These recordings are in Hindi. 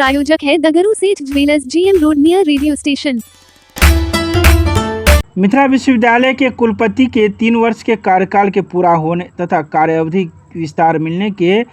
प्रायोजक है दगरू सेठ jewellers, GM road, near radio station. Mithila विश्वविद्यालय के कुलपति के 3 वर्ष के कार्यकाल के पूरा होने तथा कार्यावधि विस्तार मिलने के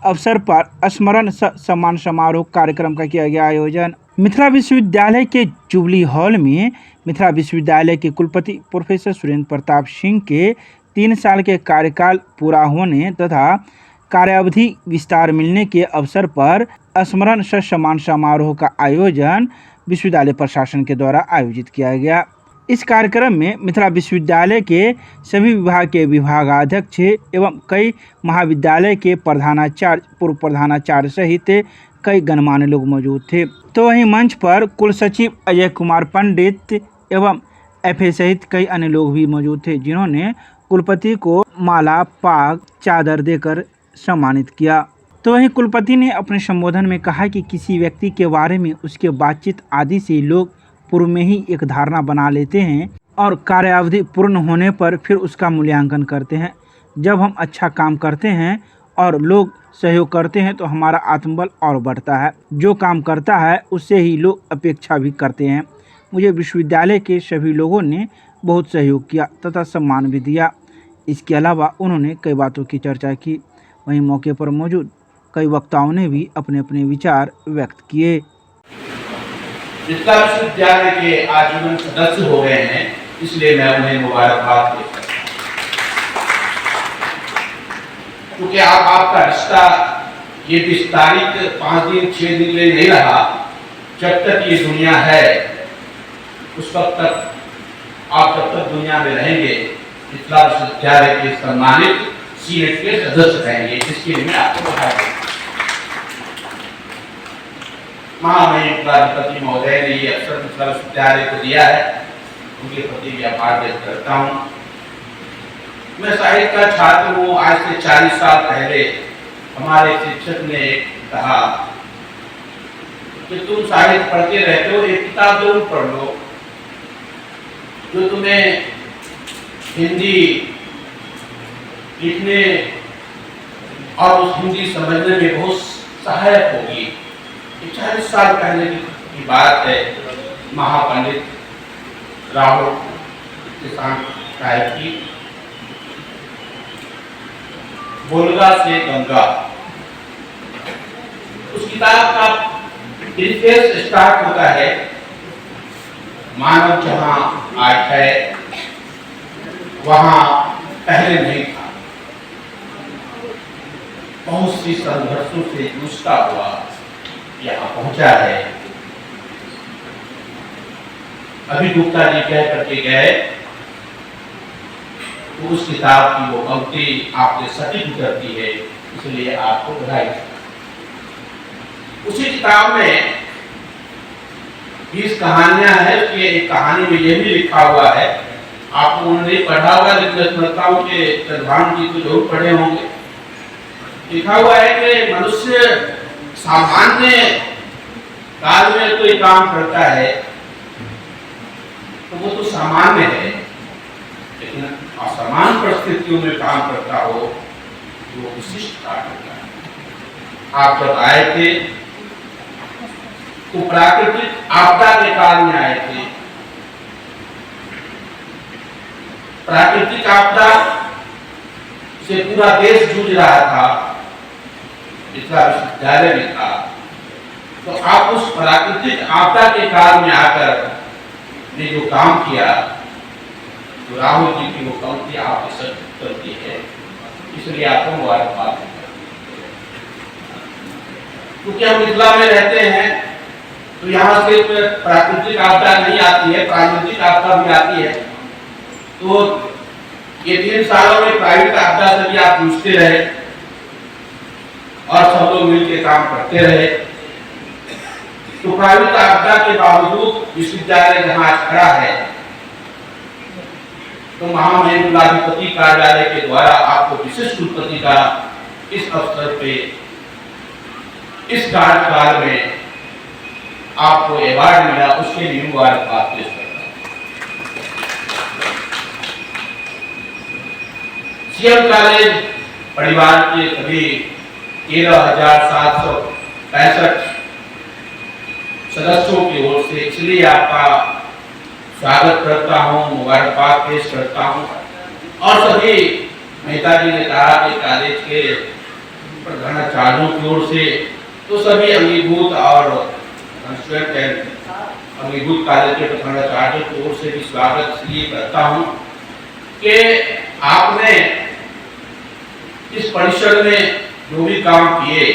अवसर पर स्मरण सम्मान समारोह कार्यक्रम का किया गया आयोजन। मिथिला विश्वविद्यालय के जुबली हॉल में मिथिला विश्वविद्यालय के कुलपति प्रोफेसर सुरेंद्र प्रताप सिंह के 3 साल के कार्यकाल पूरा होने तथा कार्यावधि विस्तार मिलने के अवसर पर स्मरण सम्मान समारोह का आयोजन विश्वविद्यालय प्रशासन के द्वारा आयोजित किया गया। इस कार्यक्रम में मिथिला विश्वविद्यालय के सभी विभाग के विभागाध्यक्ष एवं कई महाविद्यालय के प्रधानाचार्य, पूर्व प्रधानाचार्य सहित कई गणमान्य लोग मौजूद थे। तो वहीं मंच पर कुल सचिव अजय कुमार पंडित एवं FA सहित कई अन्य लोग भी मौजूद थे, जिन्होंने कुलपति को माला, पाग, चादर देकर सम्मानित किया। तो वहीं कुलपति ने अपने संबोधन में कहा कि किसी व्यक्ति के बारे में उसके बातचीत आदि से लोग पूर्व में ही एक धारणा बना लेते हैं और कार्यावधि पूर्ण होने पर फिर उसका मूल्यांकन करते हैं। जब हम अच्छा काम करते हैं और लोग सहयोग करते हैं तो हमारा आत्मबल और बढ़ता है। जो काम करता है उससे ही लोग अपेक्षा भी करते हैं। मुझे विश्वविद्यालय के सभी लोगों ने बहुत सहयोग किया तथा सम्मान भी दिया। इसके अलावा उन्होंने कई बातों की चर्चा की। वहीं मौके पर मौजूद कई वक्ताओं ने भी अपने अपने विचार व्यक्त किए। मिथिला विश्वविद्यालय के आजीवन सदस्य हो गए हैं, इसलिए मैं उन्हें मुबारकबाद देता हूं, क्योंकि आपका रिश्ता ये विस्तारित 5 दिन 6 दिन के लिए नहीं रहा। जब तक ये दुनिया है उस वक्त तक आप जब तक दुनिया में रहेंगे मिथिला विश्वविद्यालय के सम्मानित सीनेट के सदस्य रहेंगे, जिसके लिए मैं आपको बधाई देता हूं। महामहिम कुलाधिपति महोदय ने ये अवसर मिथिला विश्वविद्यालय को दिया है, उनके प्रति भी आभार व्यक्त करता हूँ। मैं साहित्य का छात्र हूँ। आज से 40 साल पहले हमारे शिक्षक ने कहा कि तुम साहित्य पढ़ते रहते हो, एक किताब जरूर पढ़ लो जो तुम्हें हिंदी लिखने और उस हिंदी समझने में बहुत सहायक होगी। 40 साल पहले की बात है। महापंडित राहुल किसान साहब की बोलगा से गंगा, उस किताब का प्रीफेस स्टार्ट होता है, मानव जहां आज है वहां पहले नहीं था। बहुत सी संघर्षों से जूझता हुआ यहाँ पहुंचा है। अभी गुप्ता जी कह करके गए तो उस किताब की वो पंक्ति आपके सटीक उतरती है, इसलिए आपको बधाई। उसी किताब में 20 कहानियां हैं। उसकी एक कहानी में यह भी लिखा हुआ है, आपको उन्होंने पढ़ा होगा, लेकिन स्मृताओं के प्रधान जी को जरूर पढ़े होंगे। लिखा हुआ है कि मनुष्य सामान्य काल में कोई काम करता है तो वो तो सामान्य है, लेकिन असामान्य परिस्थितियों में काम करता हो तो वो विशिष्ट कार्य करता है। आप जब आए थे तो प्राकृतिक आपदा के काल में आए थे। प्राकृतिक आपदा से पूरा देश जूझ रहा था, मिथिला विश्वविद्यालय में था। तो आप उस प्राकृतिक आपदा के काल में आकर ने जो काम किया, तो राहुल जी की वो पंक्ति आपके सच करती है, इसलिए आपको मुबारकबाद। क्योंकि हम मिथिला में रहते हैं तो यहाँ सिर्फ प्राकृतिक आपदा नहीं आती है, प्राकृतिक आपदा भी आती है। तो ये 3 सालों में प्राइवेट आपदा से भी आप जूझते रहे और सब लोग मिलकर काम करते रहे। तो प्राइवेट आपदा के बावजूद विश्वविद्यालय जहां आज खड़ा है, तो महामहिम कुलाधिपति कार्यालय के द्वारा आपको विशिष्ट कुलपति का इस अवसर पे इस कार्यकाल में आपको अवार्ड मिला, उसके लिए मुबारकबाद पेश करता हूं। सीएम कॉलेज परिवार के सभी 13,765 सदस्यों की ओर से, इसलिए आपका स्वागत करता हूँ, मुबारकबाद पेश करता हूँ। और सभी नेताजी ने कहा कि कॉलेज के प्रधानाचार्यों की ओर से, तो सभी अंगीभूत और अंगीभूत कॉलेज के प्रधानाचार्यों की ओर से भी स्वागत इसलिए करता हूँ कि आपने इस परिसर में जो भी काम किए,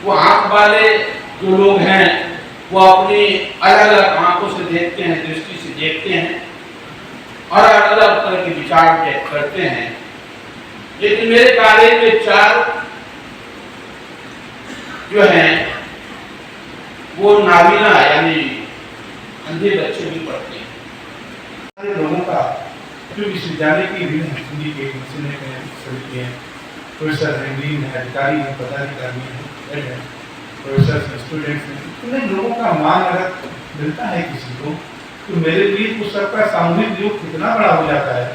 वो आंख वाले जो लोग हैं वो अपनी अलग अलग आंखों से देखते हैं, दृष्टि से देखते हैं और अलग अलग तरह के विचार व्यक्त करते हैं। लेकिन मेरे कॉलेज में 4 जो हैं वो नाबीना यानी अंधे बच्चे भी पढ़ते हैं। लोगों का जो विश्वविद्यालय की विभिन्न सिंडिकेट समिति हैं, प्रोफेसर हैं, डीन है, अधिकारी हैं, पदाधिकारी हैं, प्रोफेसर स्टूडेंट्स हैं, इतने लोगों का मान अगर मिलता है किसी को, तो मेरे लिए उस सबका सामूहिक योग कितना बड़ा हो जाता है,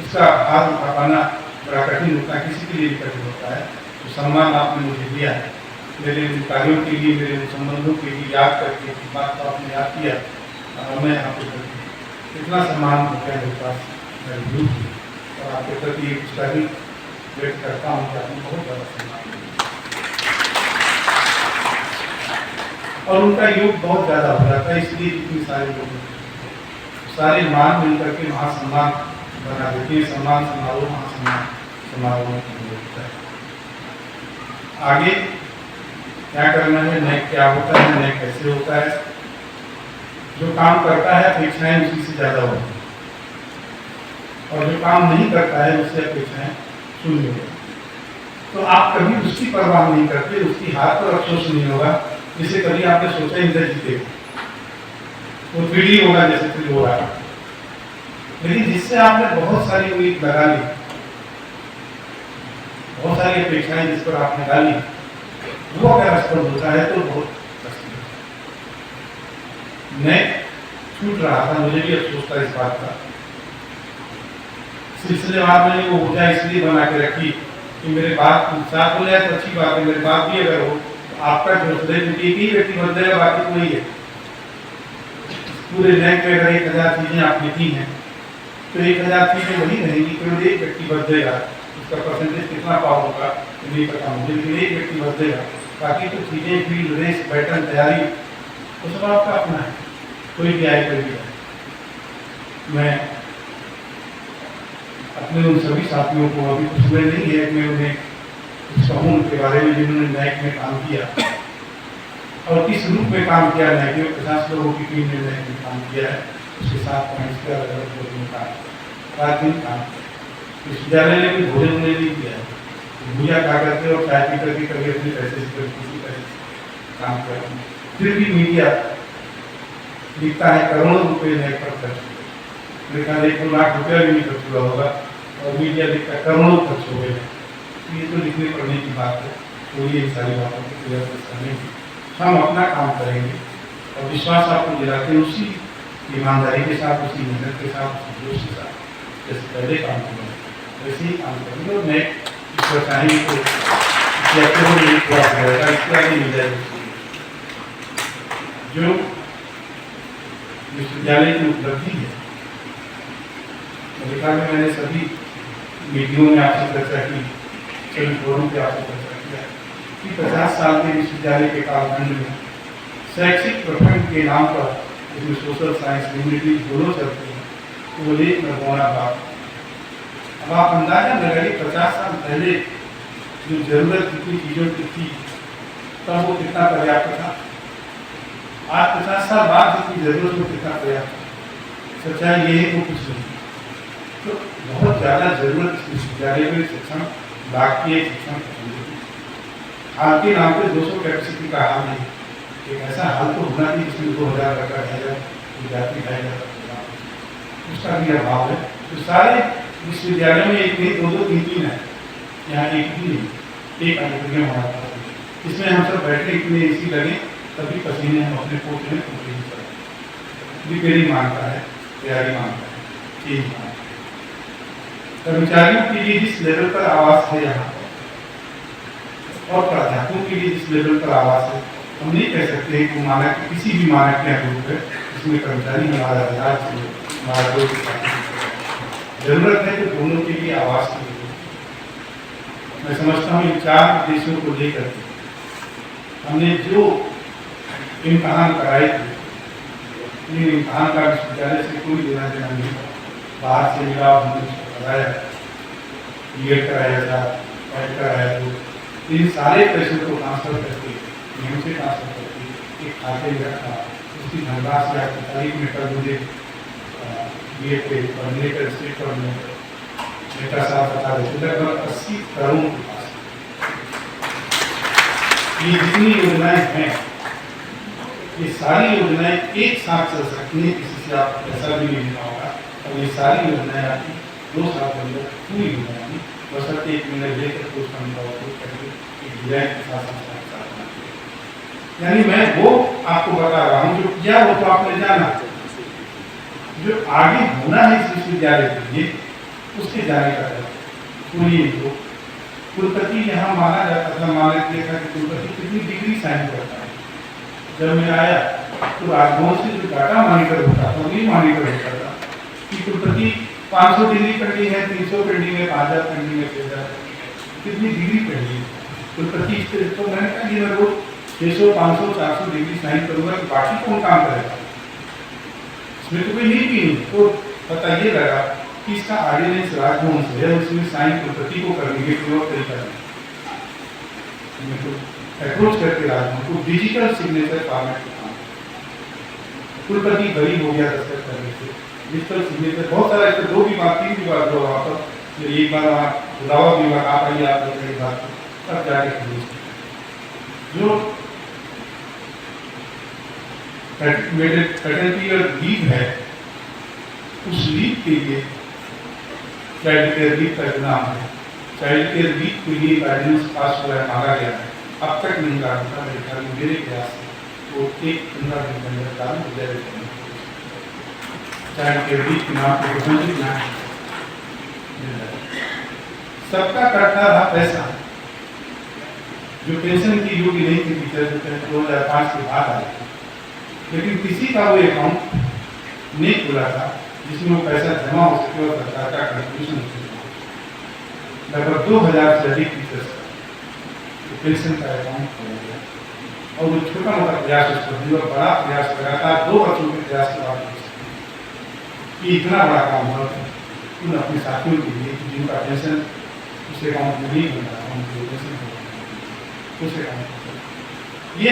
इसका हाथ उठा पाना बड़ा कठिन होता है, किसी के लिए भी कठिन होता है। तो सम्मान आपने मुझे दिया है, मेरे उन कार्यों के लिए, मेरे उन संबंधों के लिए याद करके बात को आपने याद किया और मैं यहाँ पर इतना सम्मान हो गया मेरे पास और आपके प्रति उसका भी व्यक्त करता हूँ कि आपने बहुत ज़्यादा सम्मान और उनका योग बहुत ज़्यादा हो जाता है, इसलिए इतने सारे लोग सारे मान मिलकर के महासम्मान बना देते हैं। सम्मान समारोह महासम्मान समारोह होता है। आगे क्या करना है, नए क्या होता है, नए कैसे होता है, जो काम करता है अपेक्षाएं उसी से ज़्यादा होती है और जो काम नहीं करता है उससे अपेक्षाएं शून्य होती। तो आप कभी उसकी परवाह नहीं करते, उसकी हाथ पर अफसोस नहीं होगा जिसे कभी आपने सोचा इंद्र जीते वो पीढ़ी होगा जैसे फिर हो रहा है। लेकिन जिससे आपने बहुत सारी उम्मीद लगा ली, बहुत सारी अपेक्षाएं जिस पर आपने डाली, वो अगर असफल होता है तो बहुत कष्ट है। मैं छूट रहा था, मुझे भी अफसोस था इस बात का। सिलसिलेवार मैंने वो ऊर्जा इसलिए बना के रखी कि मेरे बात साथ हो जाए तो अच्छी बात है, मेरे बात भी अगर हो तो आपका जो एक ही व्यक्ति बदलेगा, बाकी कोई है। पूरे रैंक में अगर 1000 चीजें आपने की हैं तो 1000 चीजें वही रहेंगी, केवल एक व्यक्ति बदलेगा, उसका परसेंटेज कितना पावर होगा नहीं पता मुझे, लेकिन एक व्यक्ति बदलेगा, बाकी तो चीजें फील्ड रेस पैटर्न तैयारी तो सब आपका अपना है, कोई भी आए कोई भी आए। मैं अपने उन सभी साथियों को अभी कुछ समय नहीं है, मैं उन्हें कुछ कहूँ उनके बारे में जिन्होंने नैक में काम किया और किस रूप में काम किया। नैक में 50 लोगों की टीम ने नैक में काम किया है, उसके साथ पॉइंट्स के अलग अलग लोगों का रात दिन काम किया। विश्वविद्यालय ने भी भोजन उन्हें नहीं किया है, भूजा खा करके और चाय पी करके कभी अपने पैसे से किसी पैसे काम कर। फिर भी मीडिया लिखता है करोड़ों रुपये नैक पर खर्च, लेकिन 1-2 लाख रुपया भी नहीं खर्च हुआ होगा और मीडिया लिखता है करोड़ों खर्च हो गए। ये तो लिखने पढ़ने की बात है, कोई इन सारी बातों को क्लियर करने की। हम अपना काम करेंगे और विश्वास आपको दिलाते हैं उसी ईमानदारी के साथ, उसी मेहनत के साथ, उसी जोश के साथ जैसे पहले काम करेंगे वैसे ही काम करेंगे। और मैं ईश्वर चाहेंगे तो पूरा करेगा, इसके आगे मिल जाएगी जो विश्वविद्यालय की उपलब्धि है। अमेरिका में मैंने सभी मीटिंगों में आपसे चर्चा की, सभी फोरम पे आपसे चर्चा किया कि 50 साल के विश्वविद्यालय के कालखंड में शैक्षिक प्रखंड के नाम पर जिसमें सोशल साइंस ह्यूमैनिटी दोनों चलते हैं तो वो एक नगौना बात। अब आप अंदाजा लगाइए 50 साल पहले जो जरूरत जितनी चीज़ों की थी तब वो कितना पर्याप्त था, आज 50 साल बाद जितनी जरूरत हो कितना पर्याप्त। सच्चाई ये है वो कुछ नहीं, तो बहुत ज़्यादा जरूरत इस विश्वविद्यालय में शिक्षण बाकी है, शिक्षण हाल के नाम पे 200 कैपेसिटी का हाल नहीं, एक ऐसा हाल तो होना चाहिए जिसमें 2000 का 2000 विद्यार्थी रहेगा, उसका भी अभाव है। तो सारे विश्वविद्यालय में एक नहीं 2-2, 3-3 है, यहाँ एक भी नहीं, एक ऑडिटोरियम हमारा था, इसमें हम सब बैठे इतने एसी लगे तभी पसीने हम अपने पोस्ट में कंप्लीट करें। रिपेयरिंग मांगता है, तैयारी मांगता है, चीज मांगता है। कर्मचारियों के लिए जिस लेवल पर आवास है यहाँ और प्राध्यापकों के लिए जिस लेवल पर आवास है हम नहीं कह सकते कि मानक किसी भी मानक के अनुरूप है इसमें कर्मचारी हमारा आजाद से हमारा जरूरत है कि दोनों के लिए आवास की जरूरत। मैं समझता हूँ इन 4 उद्देश्यों को लेकर हमने जो इम्तहान कराए थे, इन इम्तहान का विश्वविद्यालय से कोई लेना देना नहीं था। बाहर से मिला, हमने उसको कराया, बीएड कराया था, एड कराया, तो इन सारे पैसों को ट्रांसफर करके नियम से ट्रांसफर करके एक खाते में रखा, उसकी धनराशि आपकी तारीख में कर मुझे बीएड पे पढ़ने का स्टेट पढ़ने नेता साहब बता रहे थे लगभग 80 करोड़ के पास। ये जितनी योजनाएं हैं, ये सारी योजनाएं एक साथ चल सकती हैं, किसी से आप पैसा भी नहीं लेना होगा, और ये सारी योजनाएं आपकी 2 साल के अंदर पूरी हो जाएंगी। बशर्ते 1 महीने लेकर कुछ फंड का उपयोग करके एक डिजाइन के साथ यानी मैं वो आपको बता रहा हूँ जो किया वो तो आपने जाना, जो आगे होना है इस विश्वविद्यालय के लिए उसके जाने का है। सुनिए, जो कुलपति यहाँ माना जाता था, माना देखा कि कुलपति कितनी डिग्री साइन करता है। जब मैं आया तो राजभवन से जो डाटा मॉनिटर होता था, वही मॉनिटर होता था कि कुलपति 500 डिग्री पेंडिंग है, 300 पेंडिंग है, 5000 पेंडिंग है, 6000 कितनी डिग्री पेंडिंग कुलपति। तो मैंने कहा कि मैं रोज 600, 500, 400 डिग्री साइन करूंगा कि बाकी कौन काम करेगा, इसमें तो कोई नहीं भी नहीं। तो पता ये लगा कि इसका ऑर्डिनेंस राजभवन से है, उसमें साइन कुलपति को करने के कोई और तरीका नहीं। तो अप्रोच करके राजभवन को डिजिटल सिग्नेचर फॉर्मेट में काम, कुलपति गरीब हो गया दस्तखत करने से, डिजिटल सिग्नेचर बहुत सारा, इससे 2 विभाग 3 विभाग जो वहाँ पर एक बार वहाँ बुलावा विभाग आप आइए, आप लोग एक बार तब जाके जो फैकल्टी और लीव है, उस लीव के लिए चाइल्ड केयर लीव का जो नाम है, चाइल्ड केयर लीव के लिए गाइडेंस पास हुआ है, मांगा गया है, अब तक नहीं कहा था। मेरे ख्याल में मेरे प्रयास से वो 15 दिन के अंदर काम हो जाएगा। चाइल्ड केयर लीव के नाम पर सबका कटता रहा पैसा, जो पेंशन की योग्य नहीं थी टीचर, जो 2005 के बाद आए, लेकिन किसी का वो अकाउंट नहीं खुला था जिसमें वो पैसा जमा हो सके और सरकार का कंट्रीब्यूशन हो सके। लगभग 2000 से अधिक टीचर्स का पेंशन का अकाउंट खोला गया, और वो छोटा मोटा प्रयास उसको बड़ा प्रयास लगातार 2 वर्षों के प्रयास के बाद ये इतना बड़ा काम हुआ उन अपने साथियों के लिए जिनका पेंशन उस अकाउंट में नहीं बन रहा, उनके पेंशन उस अकाउंट ये